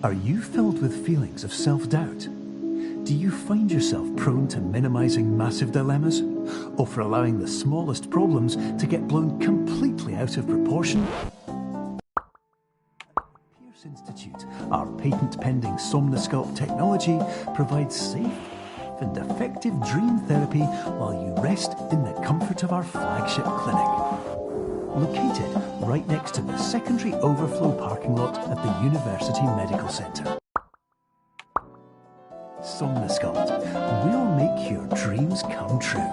Are you filled with feelings of self-doubt? Do you find yourself prone to minimizing massive dilemmas, or for allowing the smallest problems to get blown completely out of proportion? Pierce Institute, our patent-pending Somnosculpt technology provides safe and effective dream therapy while you rest in the comfort of our flagship clinic. Located right next to the secondary overflow parking lot at the University Medical Centre. Somnosculpt, we'll make your dreams come true.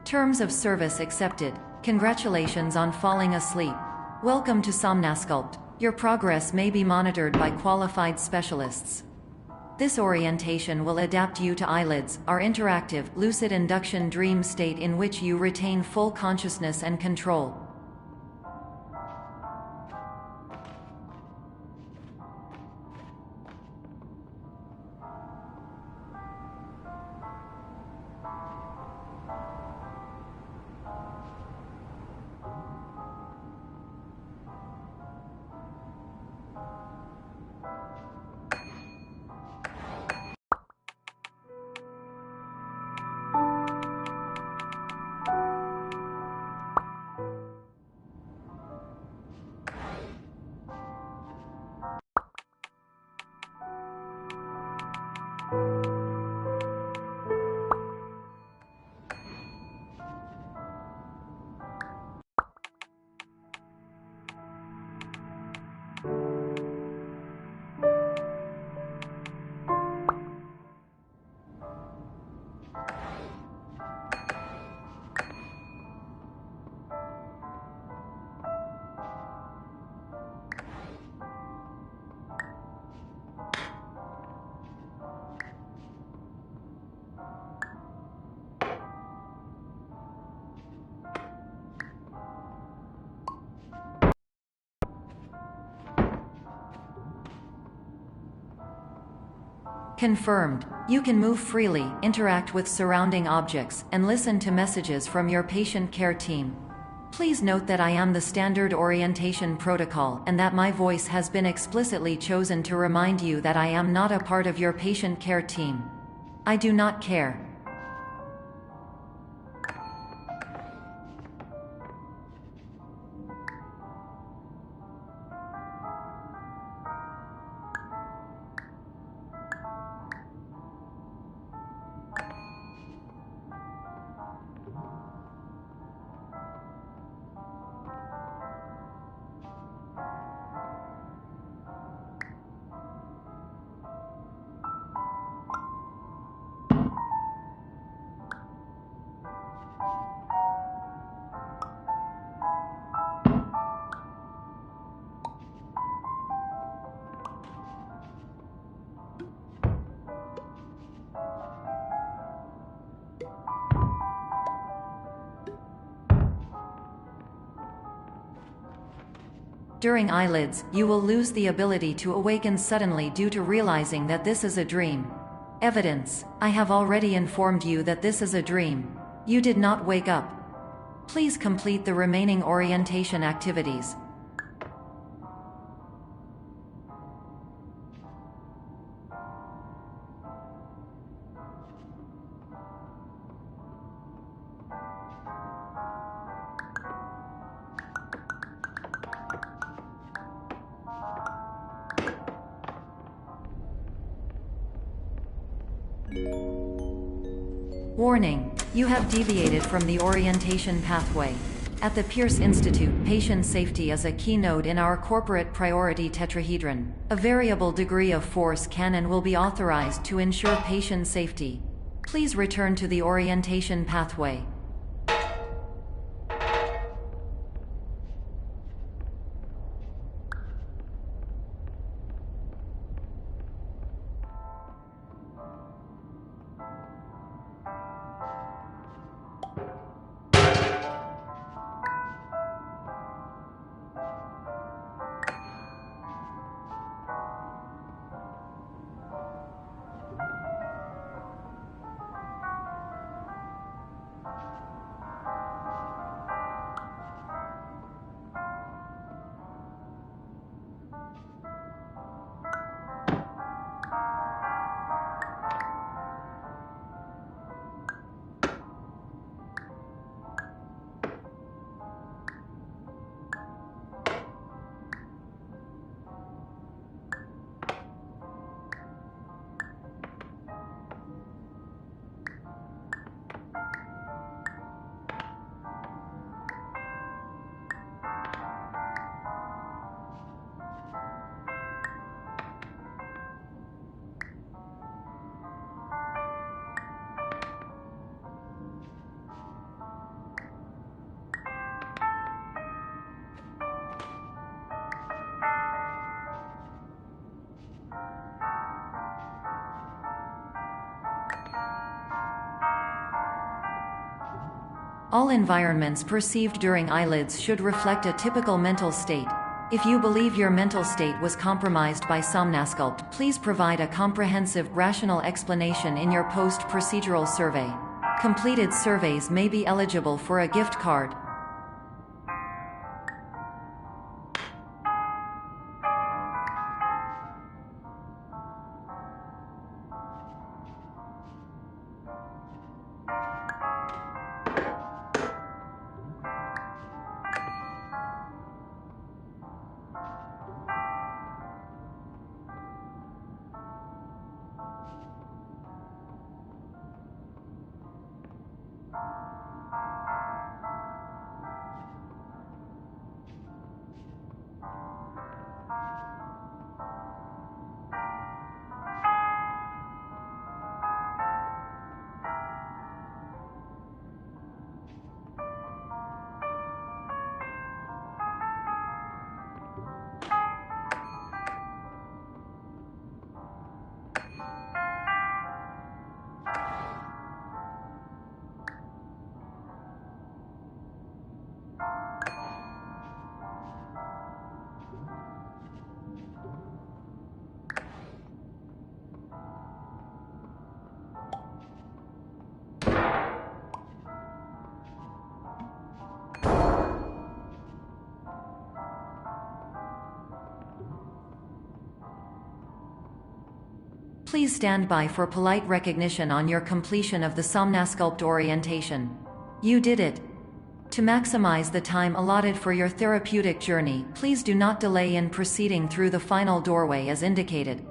Terms of service accepted. Congratulations on falling asleep. Welcome to Somnosculpt. Your progress may be monitored by qualified specialists. This orientation will adapt you to eyelids, our interactive, lucid induction dream state in which you retain full consciousness and control. Confirmed. You can move freely, interact with surrounding objects, and listen to messages from your patient care team. Please note that I am the standard orientation protocol and that my voice has been explicitly chosen to remind you that I am not a part of your patient care team. I do not care. During eyelids, you will lose the ability to awaken suddenly due to realizing that this is a dream. Evidence. I have already informed you that this is a dream. You did not wake up. Please complete the remaining orientation activities. Warning, you have deviated from the orientation pathway. At the Pierce Institute, patient safety is a keynote in our corporate priority tetrahedron. A variable degree of force can and will be authorized to ensure patient safety. Please return to the orientation pathway. All environments perceived during eyelids should reflect a typical mental state. If you believe your mental state was compromised by Somnasculpt, please provide a comprehensive, rational explanation in your post-procedural survey. Completed surveys may be eligible for a gift card. Please stand by for polite recognition on your completion of the Somnasculpt orientation. You did it. To maximize the time allotted for your therapeutic journey, please do not delay in proceeding through the final doorway as indicated.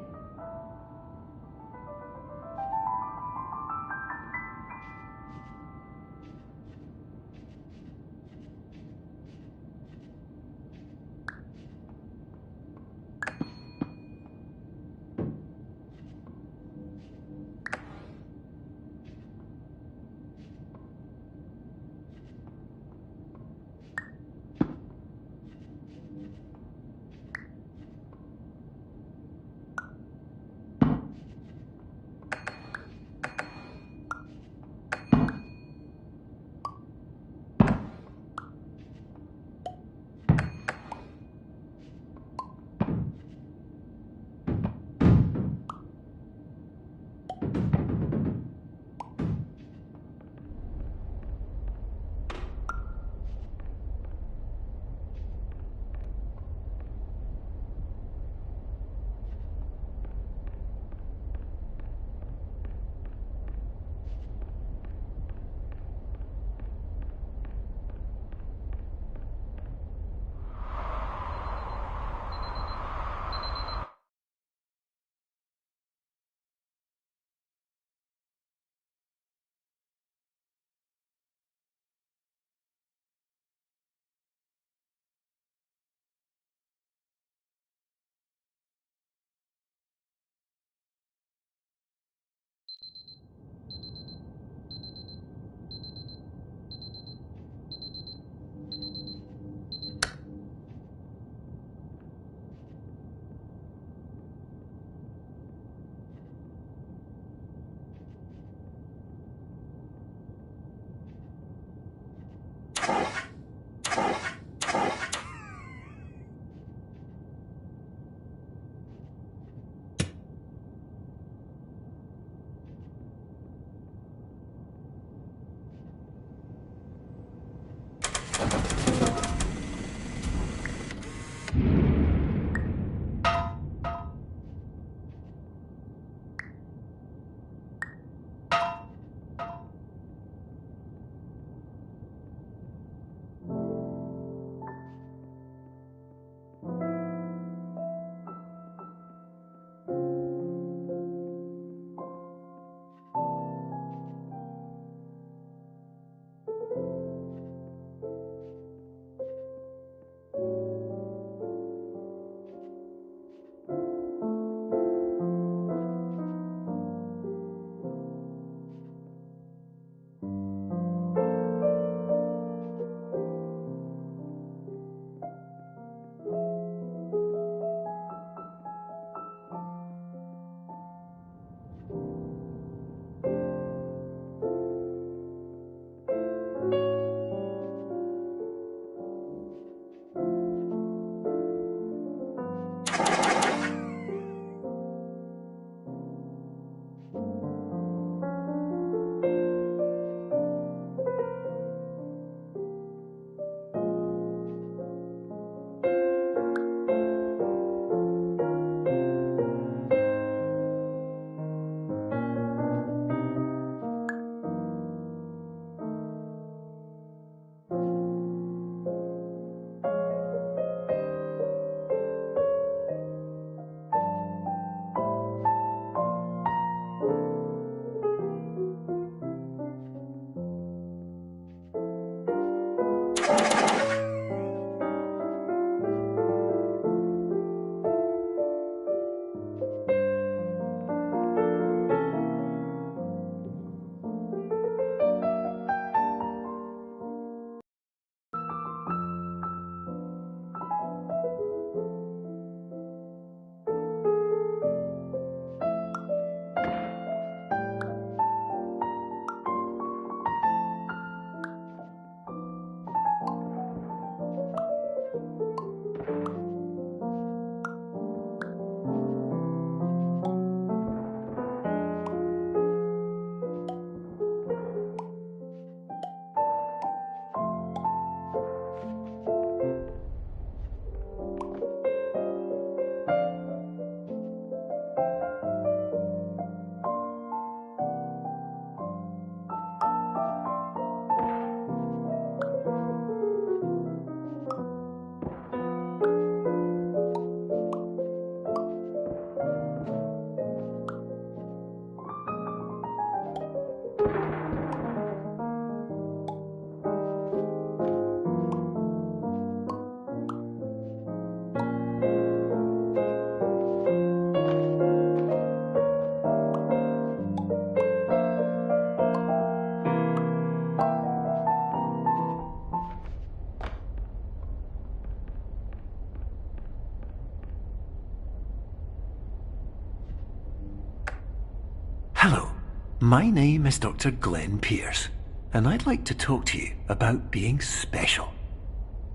Hello, my name is Dr. Glenn Pierce, and I'd like to talk to you about being special.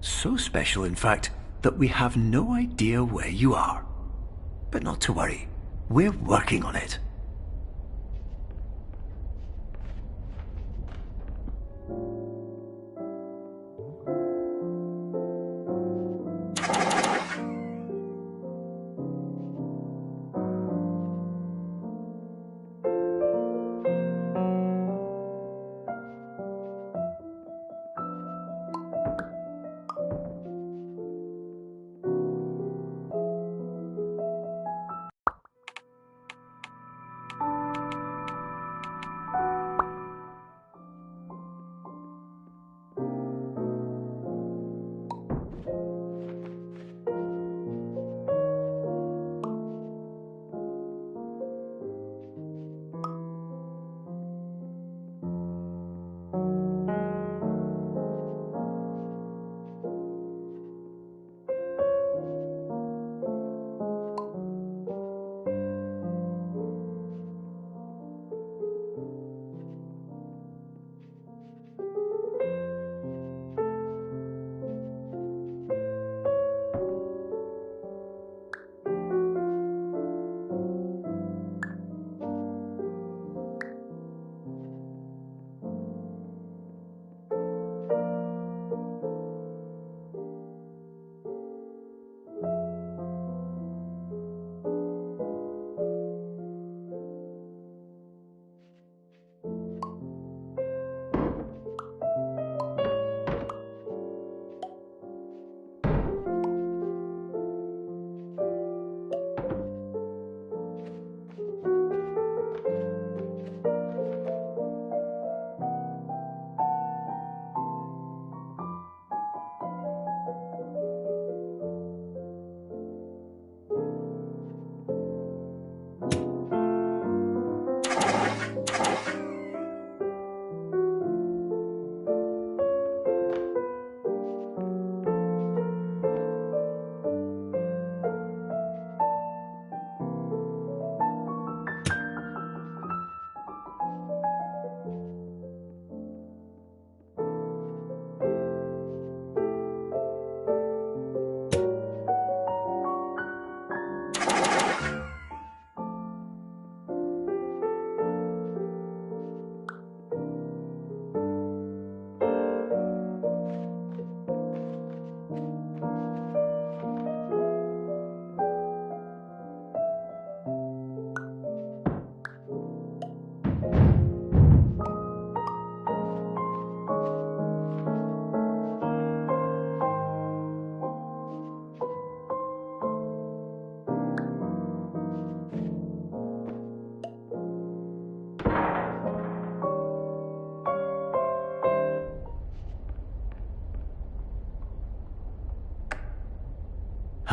So special, in fact, that we have no idea where you are. But not to worry, we're working on it.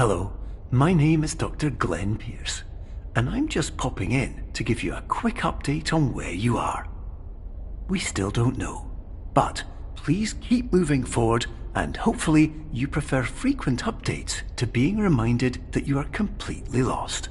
Hello, my name is Dr. Glenn Pierce, and I'm just popping in to give you a quick update on where you are. We still don't know, but please keep moving forward, and hopefully you prefer frequent updates to being reminded that you are completely lost.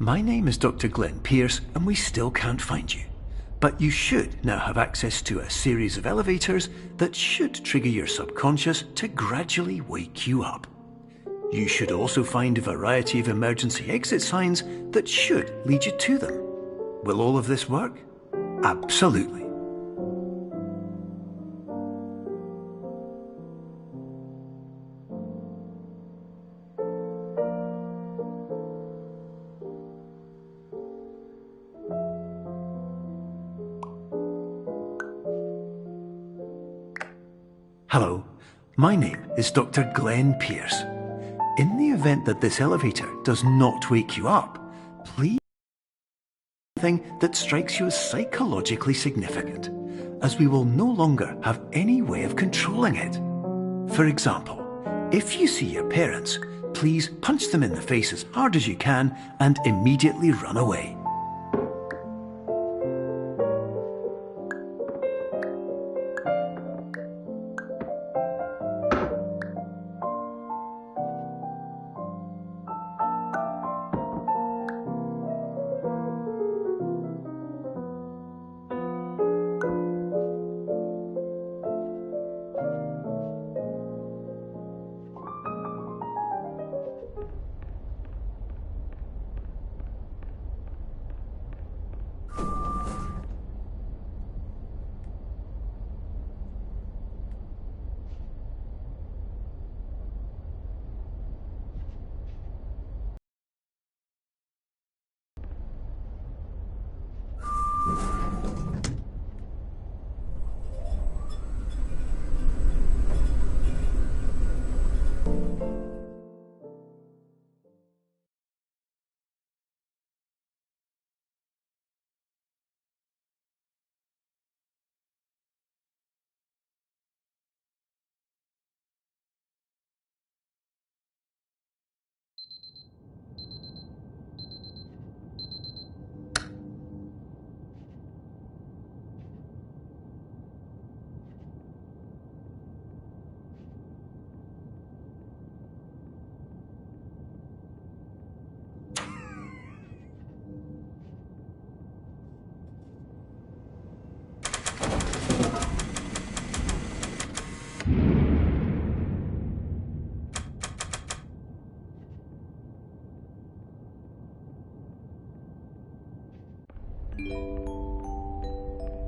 My name is Dr. Glenn Pierce, and we still can't find you. But you should now have access to a series of elevators that should trigger your subconscious to gradually wake you up. You should also find a variety of emergency exit signs that should lead you to them. Will all of this work? Absolutely. Hello, my name is Dr. Glenn Pierce. In the event that this elevator does not wake you up, please do something that strikes you as psychologically significant, as we will no longer have any way of controlling it. For example, if you see your parents, please punch them in the face as hard as you can and immediately run away.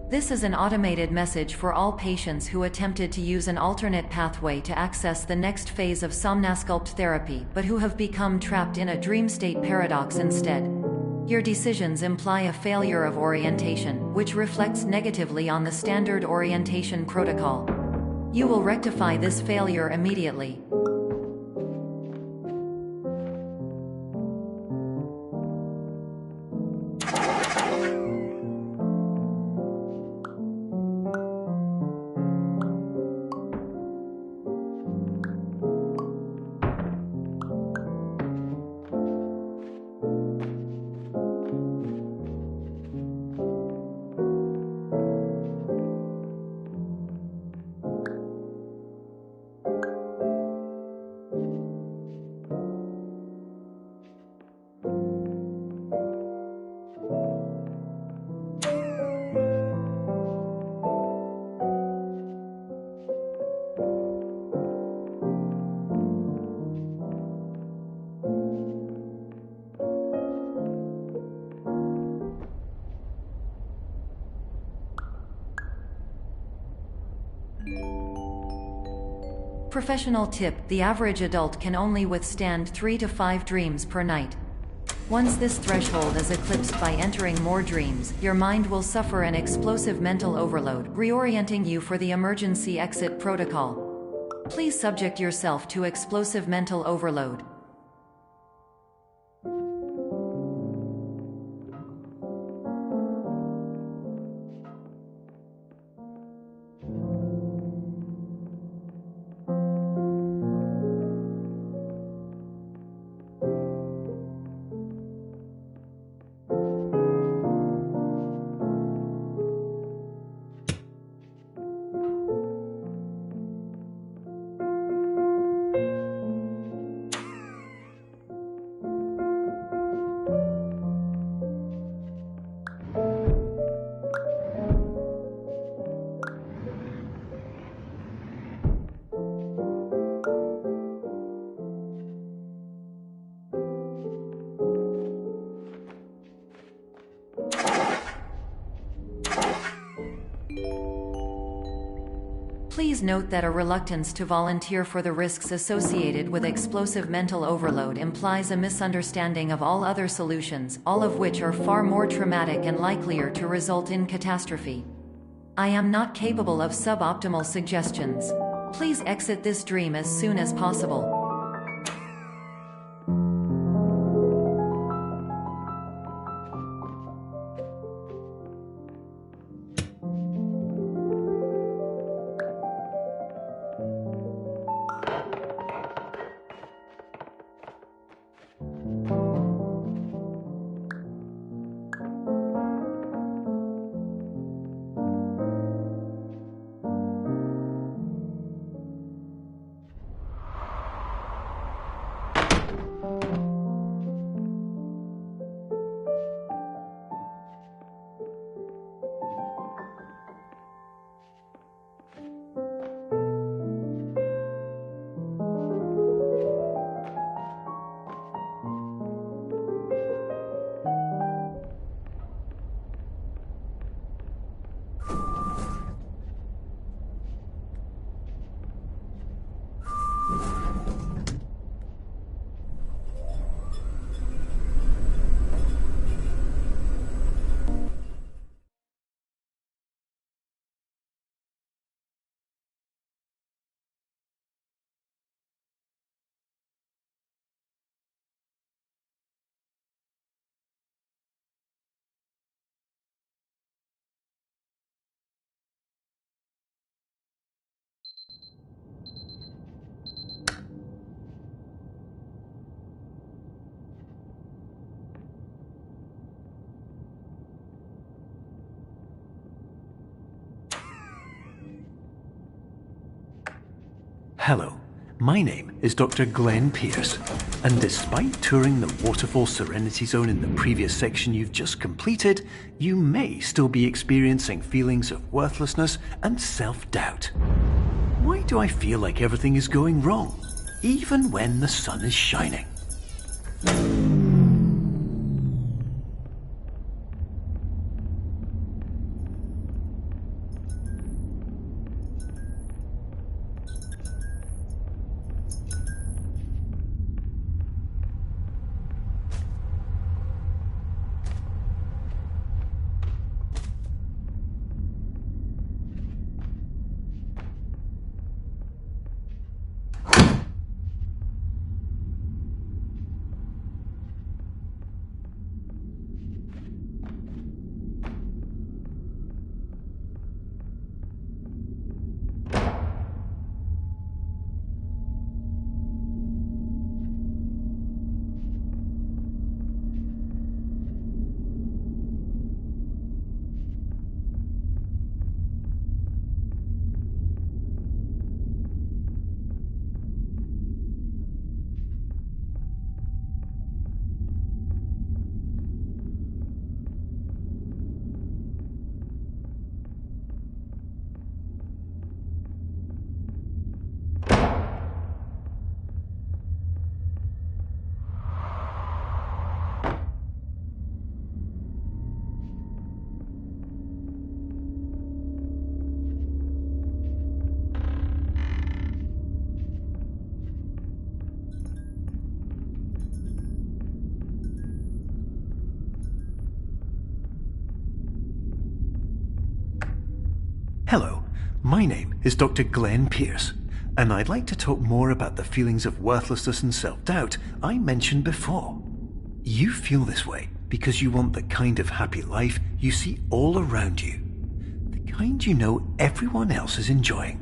This is an automated message for all patients who attempted to use an alternate pathway to access the next phase of Somnasculpt therapy but who have become trapped in a dream state paradox instead. Your decisions imply a failure of orientation, which reflects negatively on the standard orientation protocol. You will rectify this failure immediately. Professional tip: the average adult can only withstand 3 to 5 dreams per night. Once this threshold is eclipsed by entering more dreams, your mind will suffer an explosive mental overload, reorienting you for the emergency exit protocol. Please subject yourself to explosive mental overload. Please note that a reluctance to volunteer for the risks associated with explosive mental overload implies a misunderstanding of all other solutions, all of which are far more traumatic and likelier to result in catastrophe. I am not capable of suboptimal suggestions. Please exit this dream as soon as possible. Hello, my name is Dr. Glenn Pierce, and despite touring the Waterfall Serenity Zone in the previous section you've just completed, you may still be experiencing feelings of worthlessness and self-doubt. Why do I feel like everything is going wrong, even when the sun is shining? Hello, my name is Dr. Glenn Pierce, and I'd like to talk more about the feelings of worthlessness and self-doubt I mentioned before. You feel this way because you want the kind of happy life you see all around you, the kind you know everyone else is enjoying.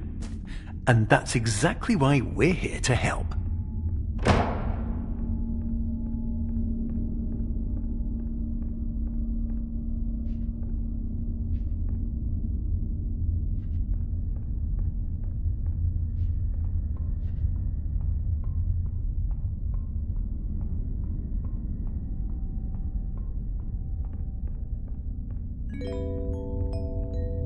And that's exactly why we're here to help.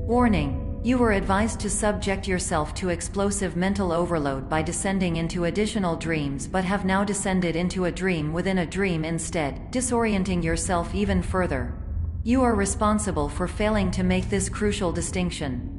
Warning: you were advised to subject yourself to explosive mental overload by descending into additional dreams, but have now descended into a dream within a dream instead, disorienting yourself even further. You are responsible for failing to make this crucial distinction.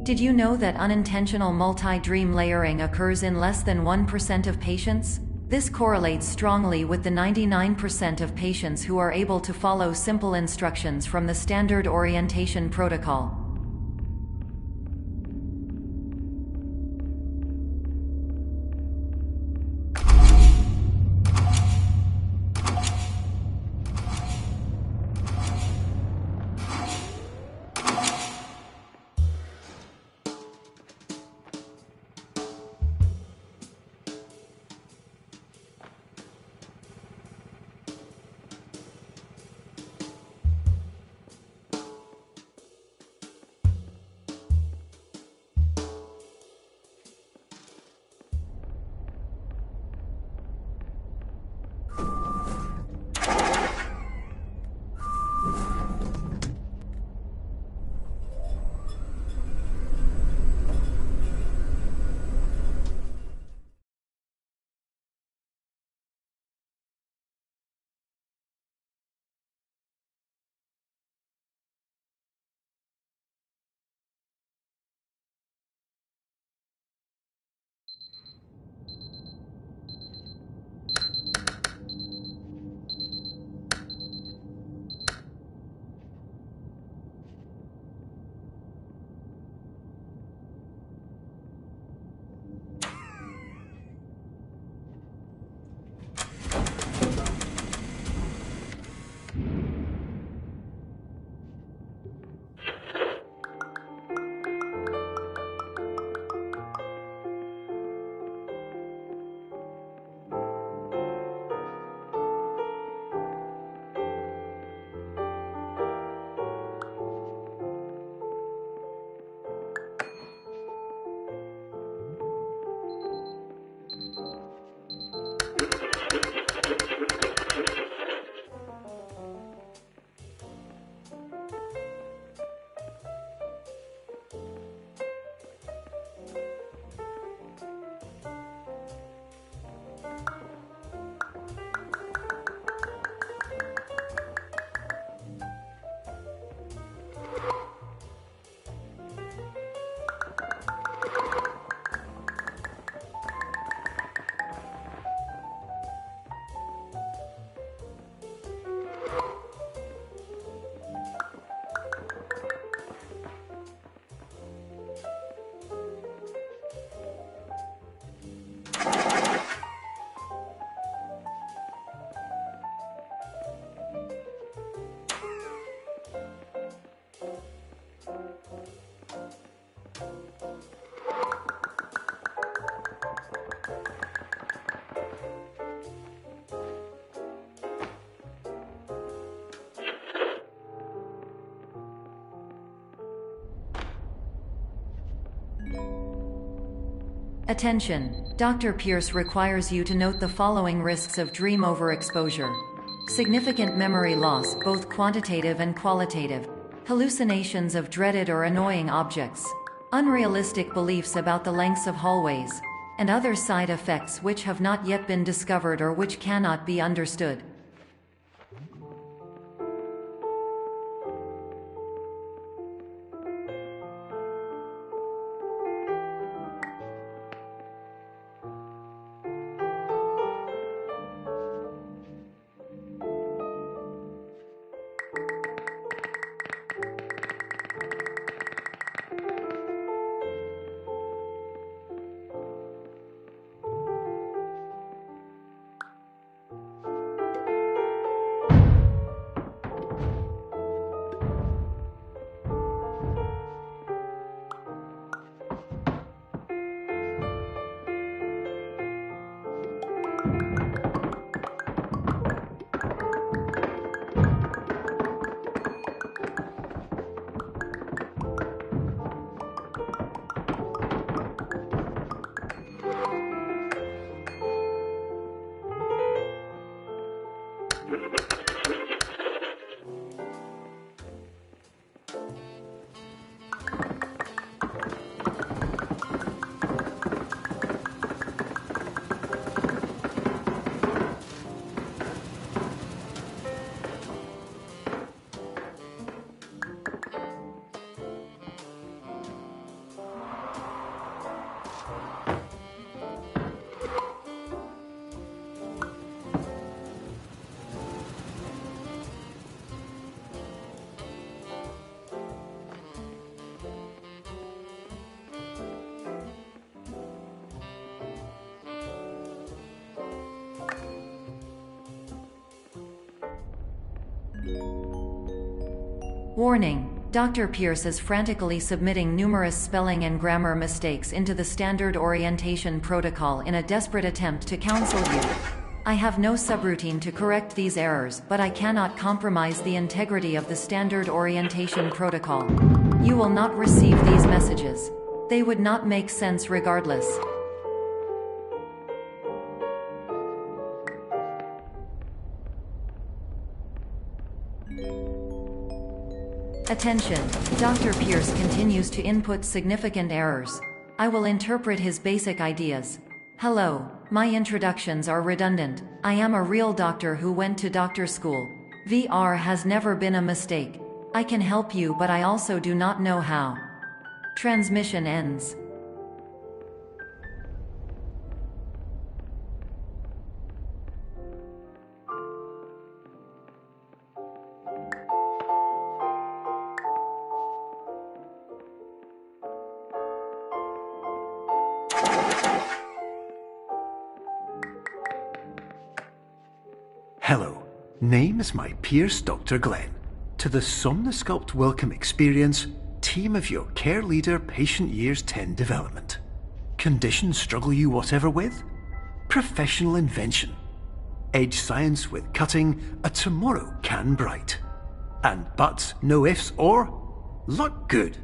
Did you know that unintentional multi-dream layering occurs in less than 1% of patients? This correlates strongly with the 99% of patients who are able to follow simple instructions from the standard orientation protocol. Attention! Dr. Pierce requires you to note the following risks of dream overexposure. Significant memory loss, both quantitative and qualitative. Hallucinations of dreaded or annoying objects. Unrealistic beliefs about the lengths of hallways. And other side effects which have not yet been discovered or which cannot be understood. Warning. Dr. Pierce is frantically submitting numerous spelling and grammar mistakes into the standard orientation protocol in a desperate attempt to counsel you. I have no subroutine to correct these errors, but I cannot compromise the integrity of the standard orientation protocol. You will not receive these messages. They would not make sense regardless. Attention! Dr. Pierce continues to input significant errors. I will interpret his basic ideas. Hello, my introductions are redundant. I am a real doctor who went to doctor school. VR has never been a mistake. I can help you, but I also do not know how. Transmission ends. Hello, name is my Pierce Dr. Glenn. To the Somnosculpt Welcome Experience, team of your care leader patient years 10 development. Conditions struggle you whatever with? Professional invention. Edge science with cutting, a tomorrow can bright. And buts, no ifs or? Luck good.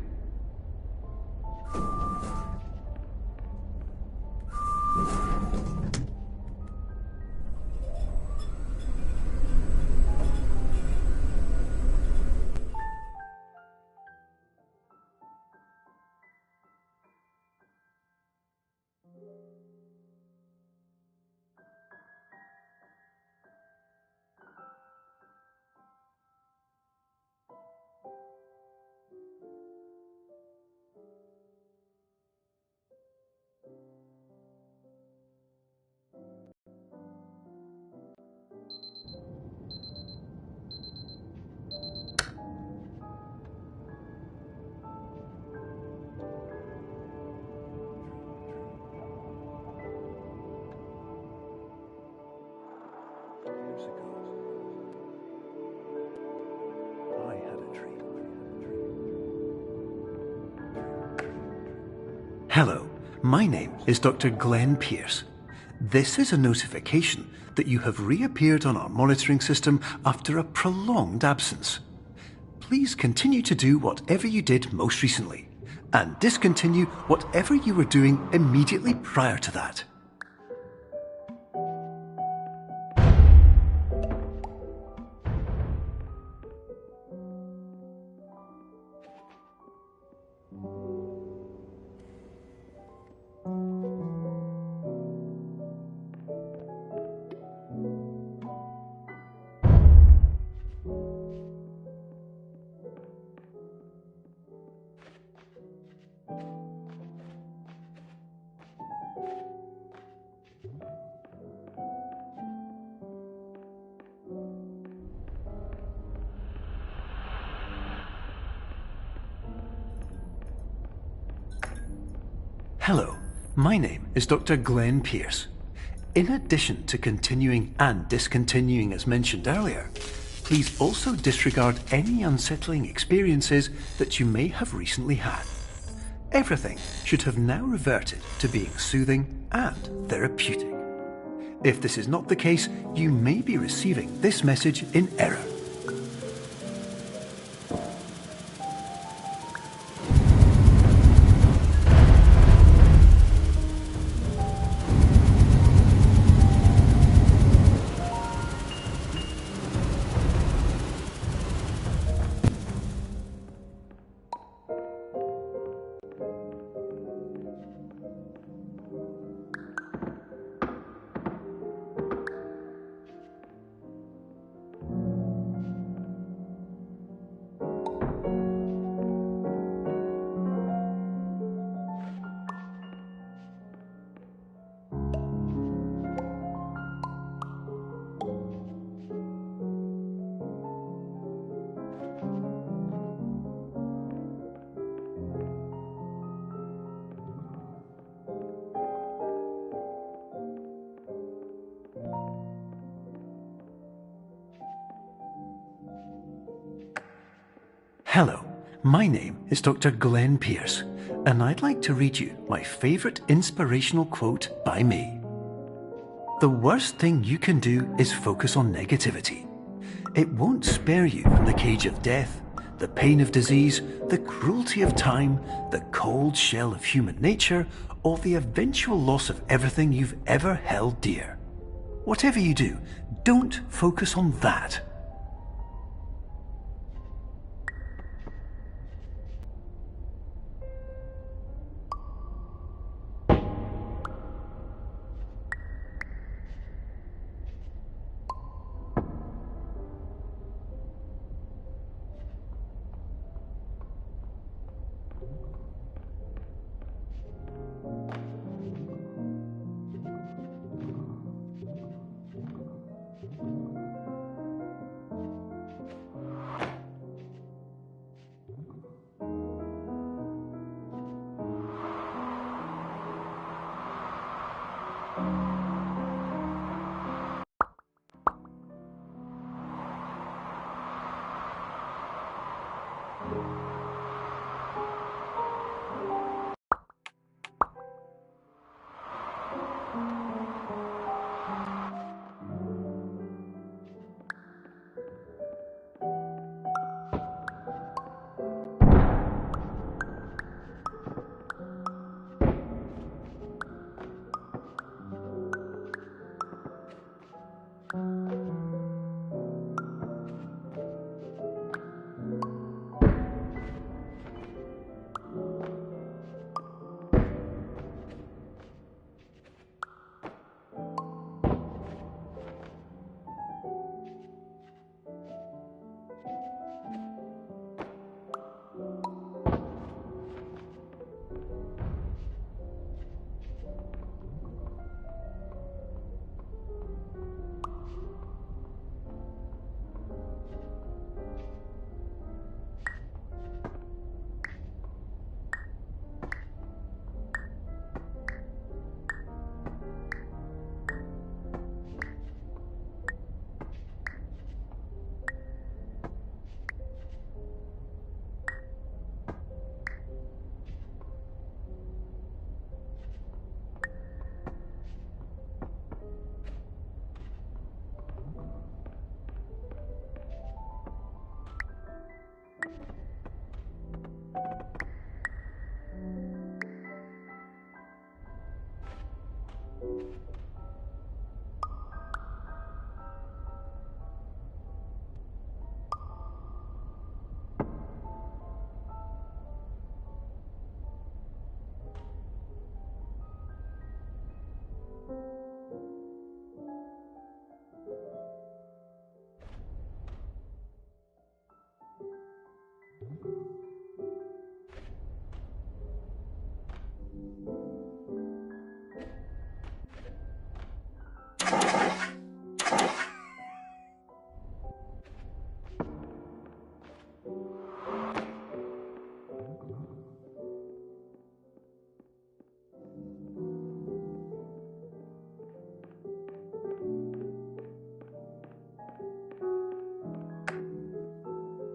Hello, my name is Dr. Glenn Pierce. This is a notification that you have reappeared on our monitoring system after a prolonged absence. Please continue to do whatever you did most recently, and discontinue whatever you were doing immediately prior to that. Hello, my name is Dr. Glenn Pierce. In addition to continuing and discontinuing as mentioned earlier, please also disregard any unsettling experiences that you may have recently had. Everything should have now reverted to being soothing and therapeutic. If this is not the case, you may be receiving this message in error. Hello, my name is Dr. Glenn Pierce, and I'd like to read you my favourite inspirational quote by me. The worst thing you can do is focus on negativity. It won't spare you from the cage of death, the pain of disease, the cruelty of time, the cold shell of human nature, or the eventual loss of everything you've ever held dear. Whatever you do, don't focus on that.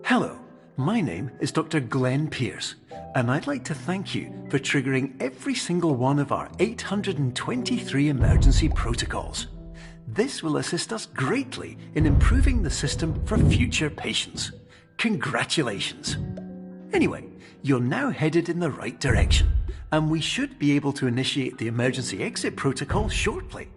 Hello, my name is Dr. Glenn Pierce, and I'd like to thank you for triggering every single one of our 823 emergency protocols. This will assist us greatly in improving the system for future patients. Congratulations! Anyway, you're now headed in the right direction, and we should be able to initiate the emergency exit protocol shortly.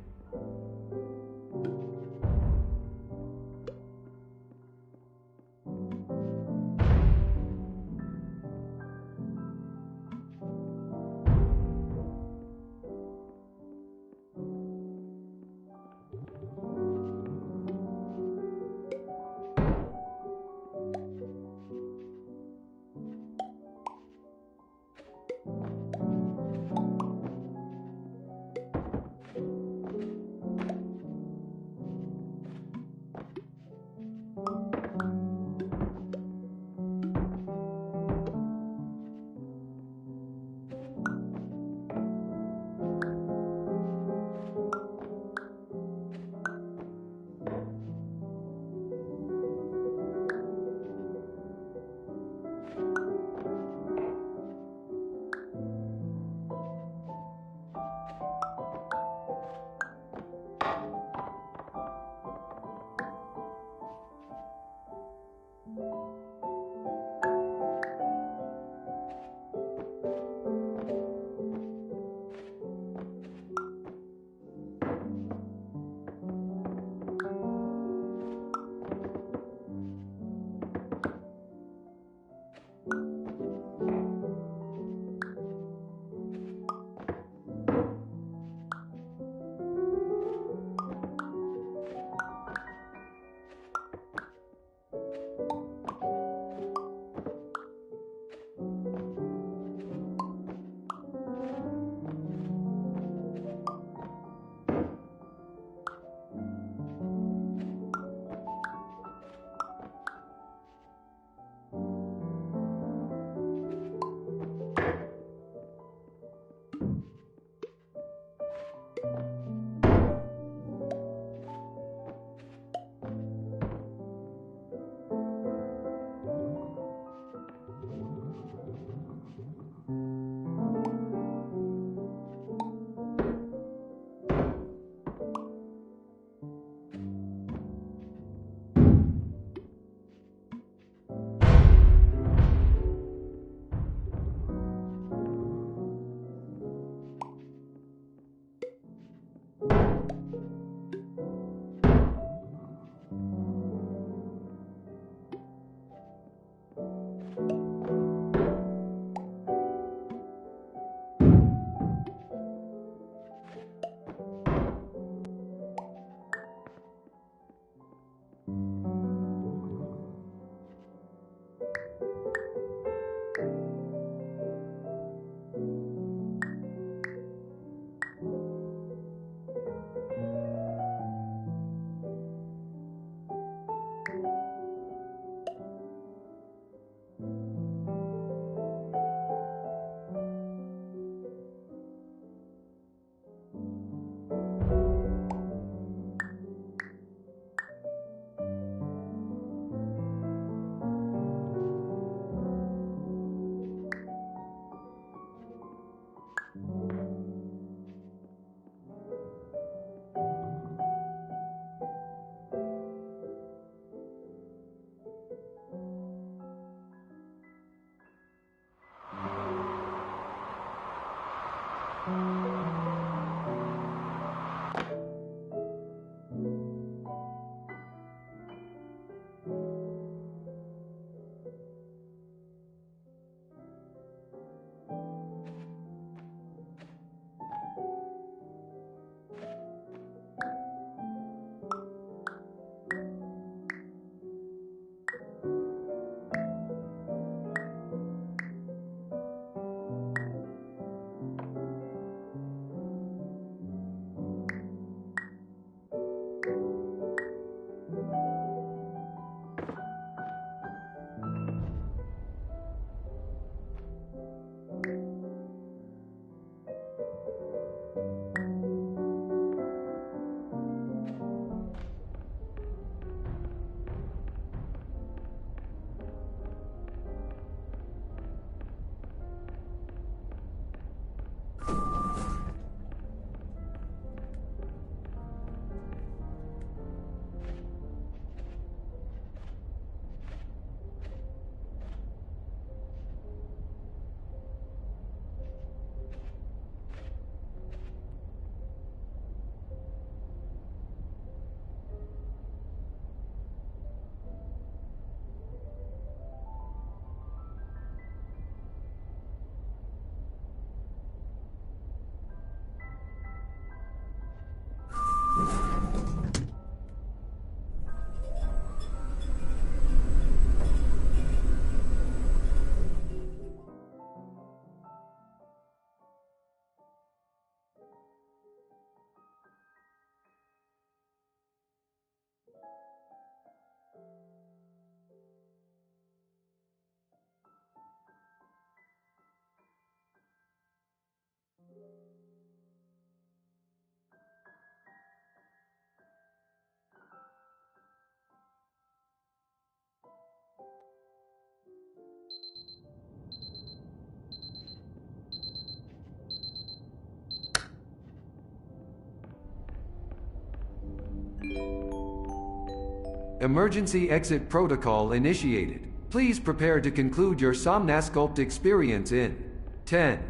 Emergency exit protocol initiated. Please prepare to conclude your Somnasculpt experience in 10,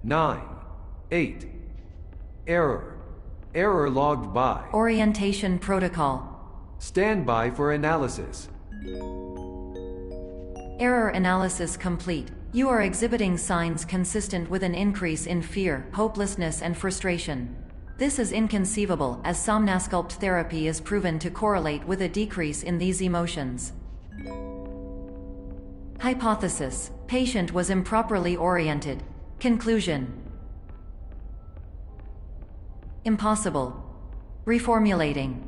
9, 8. Error. Error logged by. Orientation protocol. Stand by for analysis. Error analysis complete. You are exhibiting signs consistent with an increase in fear, hopelessness, and frustration. This is inconceivable, as Somnasculpt therapy is proven to correlate with a decrease in these emotions. Hypothesis: patient was improperly oriented. Conclusion: impossible. Reformulating.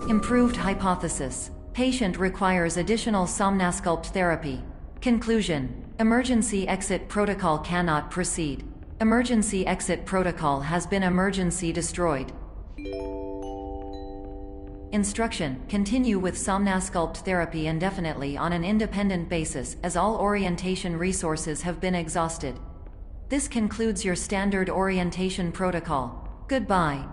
Improved hypothesis: patient requires additional Somnasculpt therapy. Conclusion: emergency exit protocol cannot proceed. Emergency exit protocol has been emergency destroyed. Instruction: continue with Somnasculpt therapy indefinitely on an independent basis, as all orientation resources have been exhausted. This concludes your standard orientation protocol. Goodbye.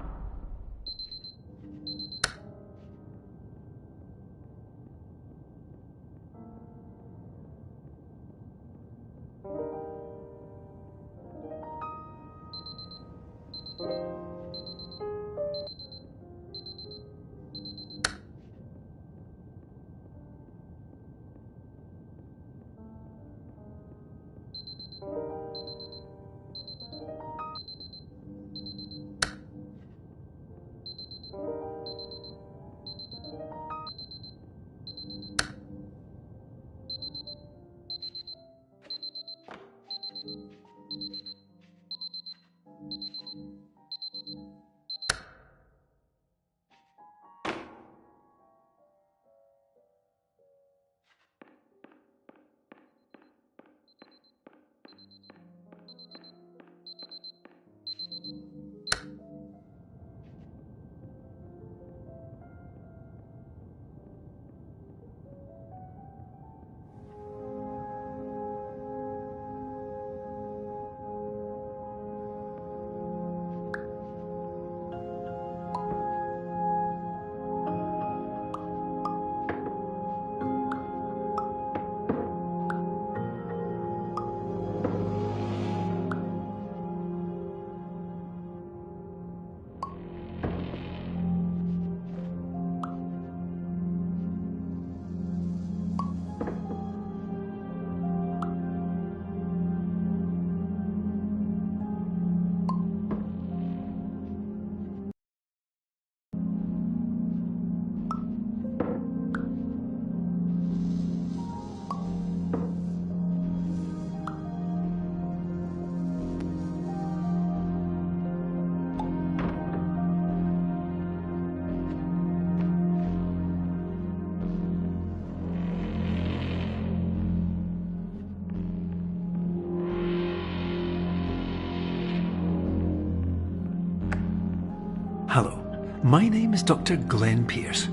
Hello, my name is Dr. Glenn Pierce.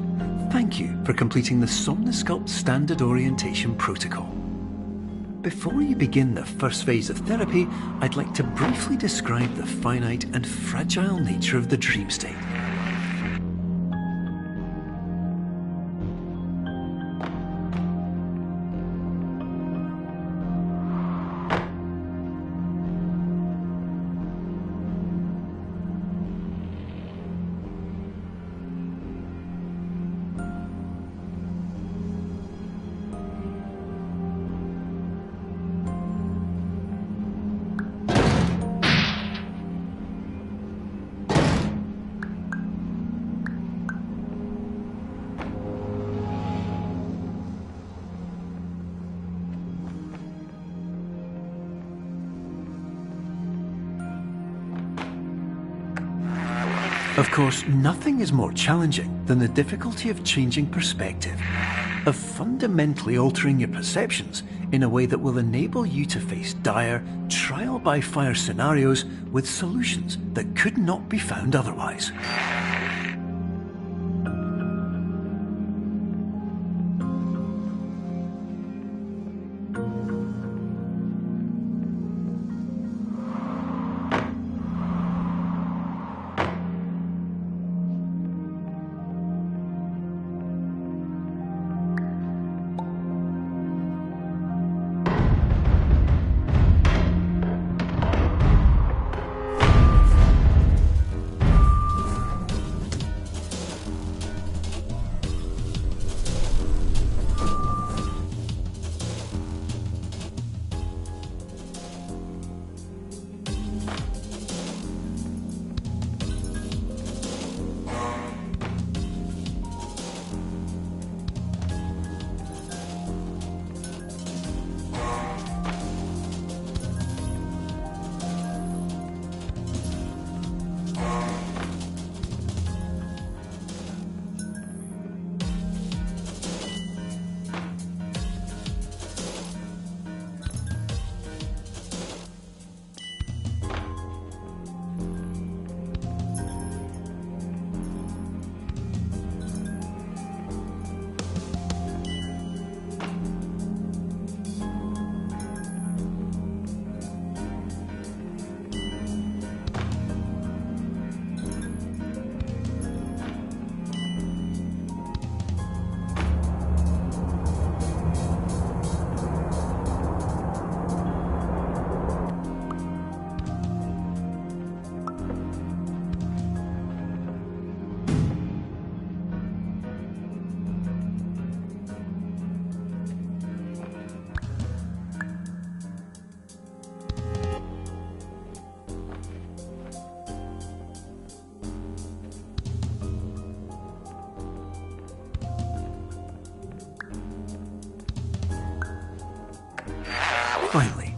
Thank you for completing the Somnosculpt Standard Orientation Protocol. Before you begin the first phase of therapy, I'd like to briefly describe the finite and fragile nature of the dream state. Of course, nothing is more challenging than the difficulty of changing perspective, of fundamentally altering your perceptions in a way that will enable you to face dire, trial-by-fire scenarios with solutions that could not be found otherwise. Finally,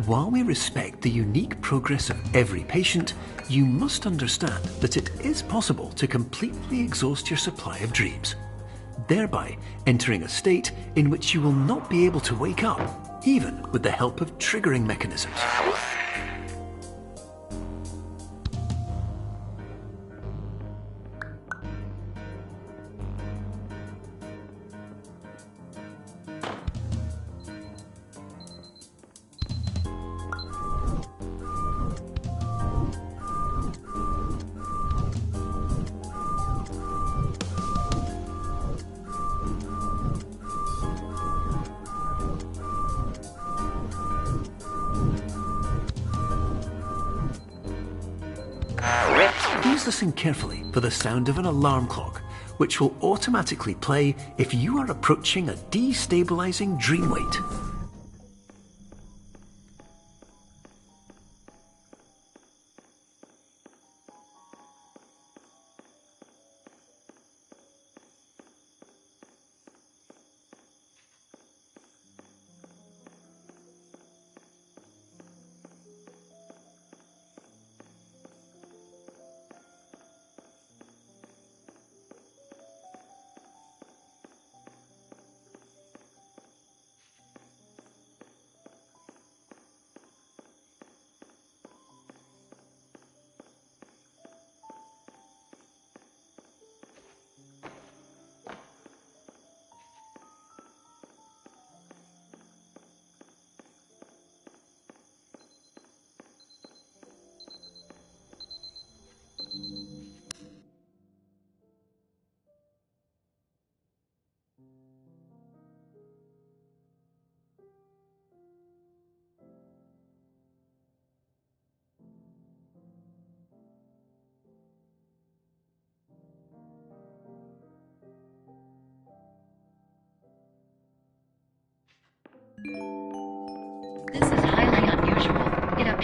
while we respect the unique progress of every patient, you must understand that it is possible to completely exhaust your supply of dreams, thereby entering a state in which you will not be able to wake up, even with the help of triggering mechanisms. Please listen carefully for the sound of an alarm clock, which will automatically play if you are approaching a destabilizing dream weight.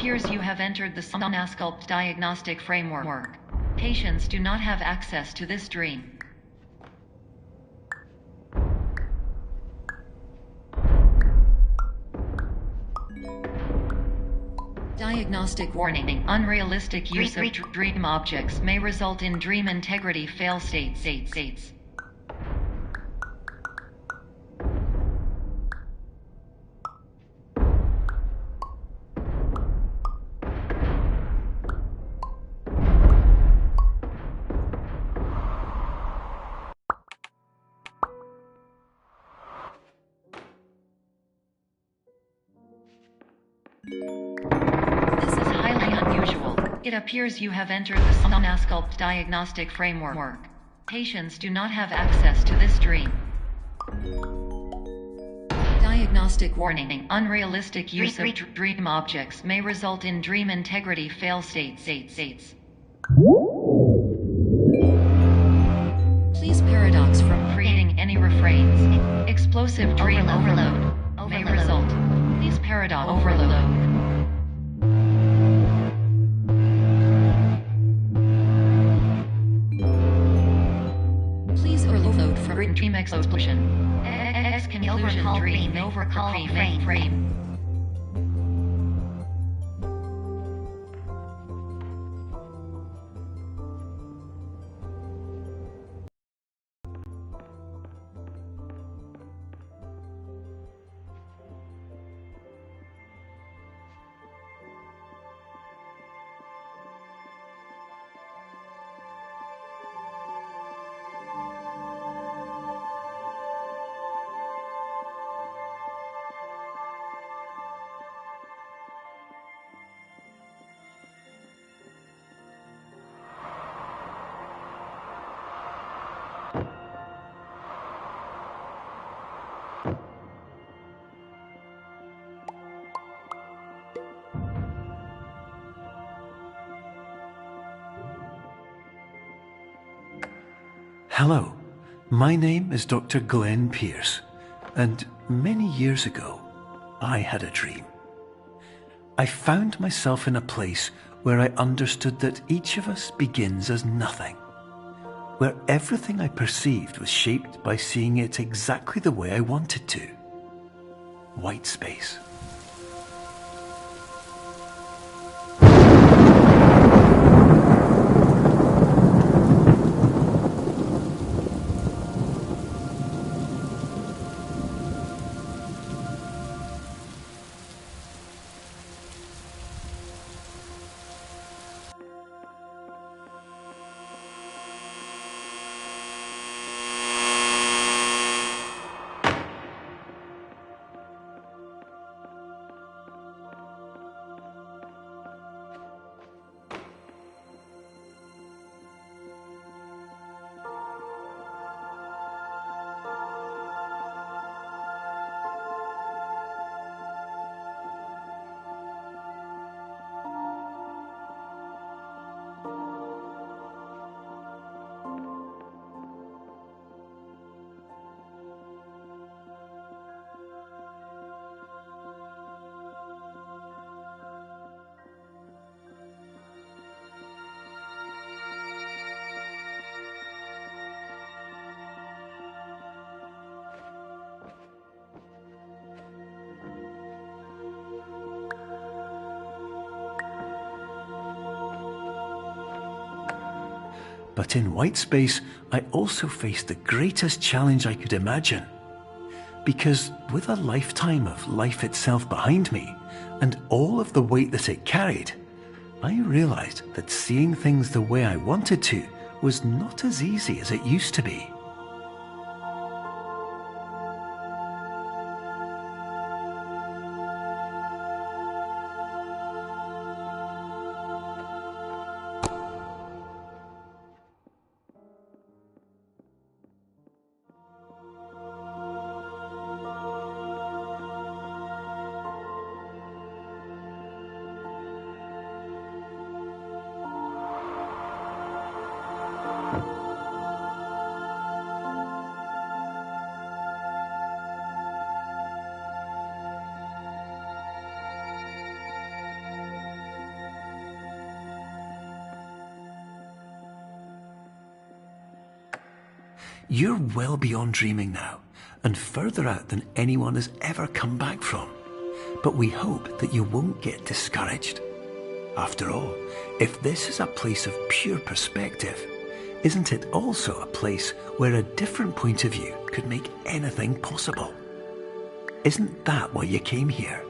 appears you have entered the Somnasculpt diagnostic framework. Patients do not have access to this dream. Diagnostic warning. Unrealistic use of dream objects may result in dream integrity fail states. This is highly unusual. It appears you have entered the Somnasculpt diagnostic framework. Patients do not have access to this dream. Diagnostic warning. Unrealistic use of dream objects may result in dream integrity fail states. Please paradox from creating any refrains. Explosive dream overload may result. Please paradox overload. Please overload for dream explosion. Exclusion dream overcall frame. Hello, my name is Dr. Glenn Pierce, and many years ago, I had a dream. I found myself in a place where I understood that each of us begins as nothing, where everything I perceived was shaped by seeing it exactly the way I wanted to. White space. But in white space, I also faced the greatest challenge I could imagine. Because with a lifetime of life itself behind me, and all of the weight that it carried, I realized that seeing things the way I wanted to was not as easy as it used to be. You're well beyond dreaming now, and further out than anyone has ever come back from. But we hope that you won't get discouraged. After all, if this is a place of pure perspective, isn't it also a place where a different point of view could make anything possible? Isn't that why you came here?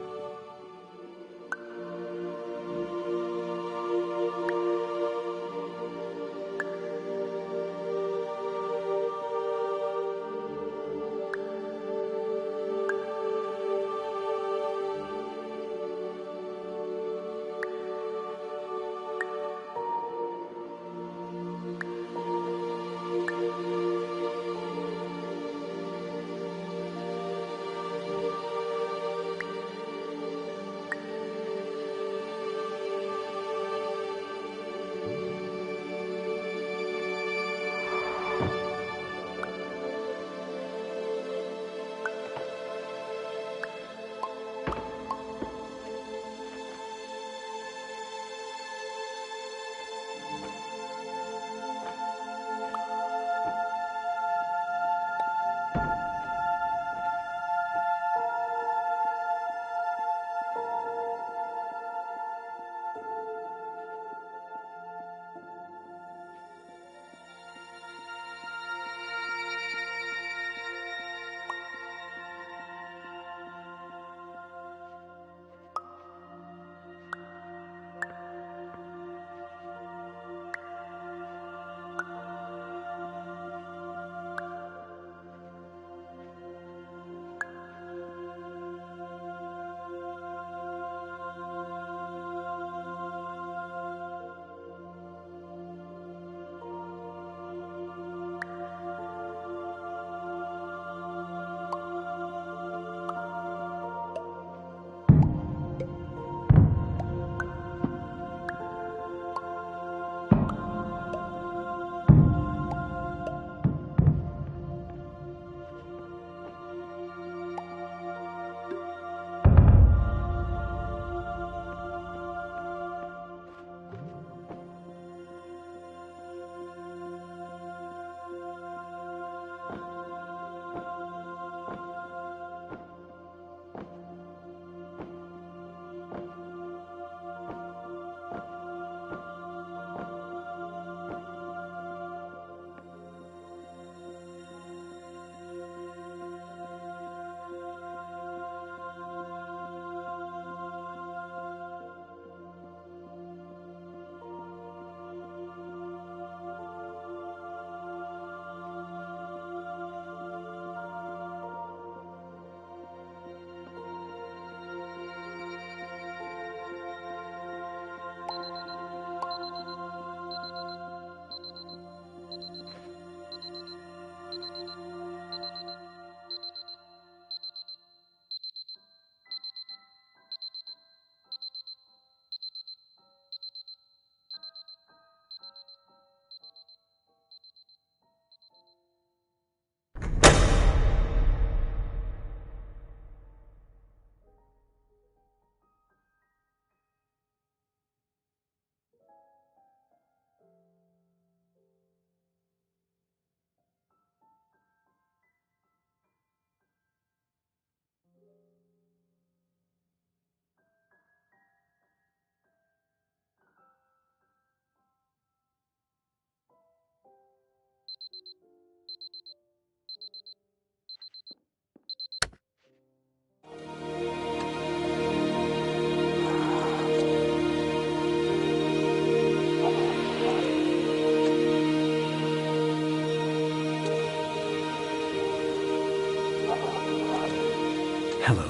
Hello,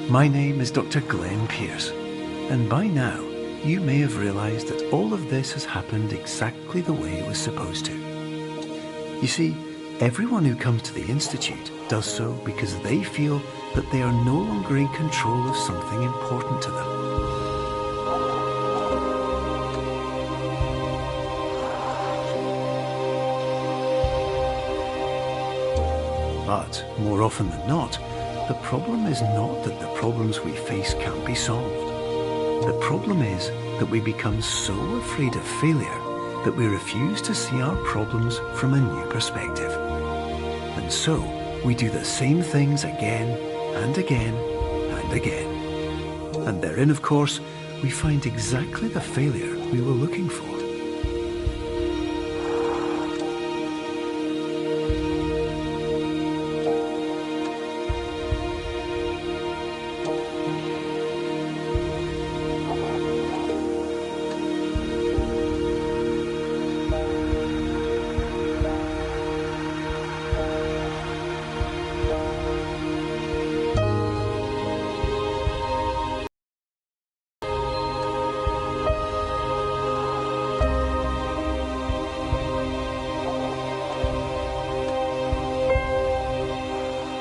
my name is Dr. Glenn Pierce, and by now you may have realised that all of this has happened exactly the way it was supposed to. You see, everyone who comes to the Institute does so because they feel that they are no longer in control of something important to them. But, more often than not, the problem is not that the problems we face can't be solved. The problem is that we become so afraid of failure that we refuse to see our problems from a new perspective. And so, we do the same things again and again and again. And therein, of course, we find exactly the failure we were looking for.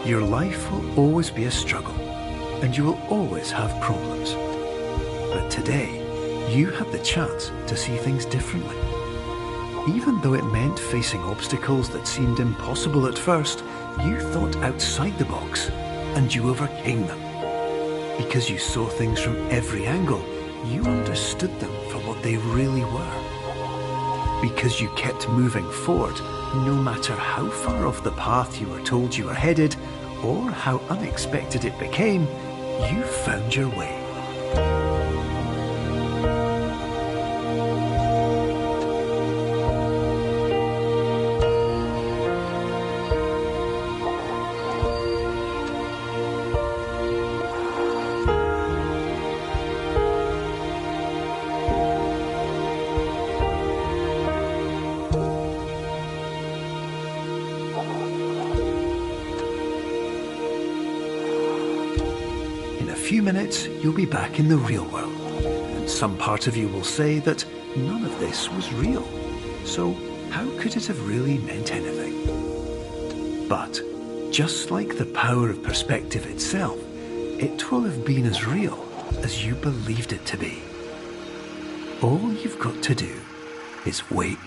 Your life will always be a struggle, and you will always have problems. But today, you had the chance to see things differently. Even though it meant facing obstacles that seemed impossible at first, you thought outside the box, and you overcame them. Because you saw things from every angle, you understood them for what they really were. Because you kept moving forward, no matter how far off the path you were told you were headed, or how unexpected it became, you found your way. In a few minutes, you'll be back in the real world, and some part of you will say that none of this was real. So how could it have really meant anything? But just like the power of perspective itself, it will have been as real as you believed it to be. All you've got to do is wait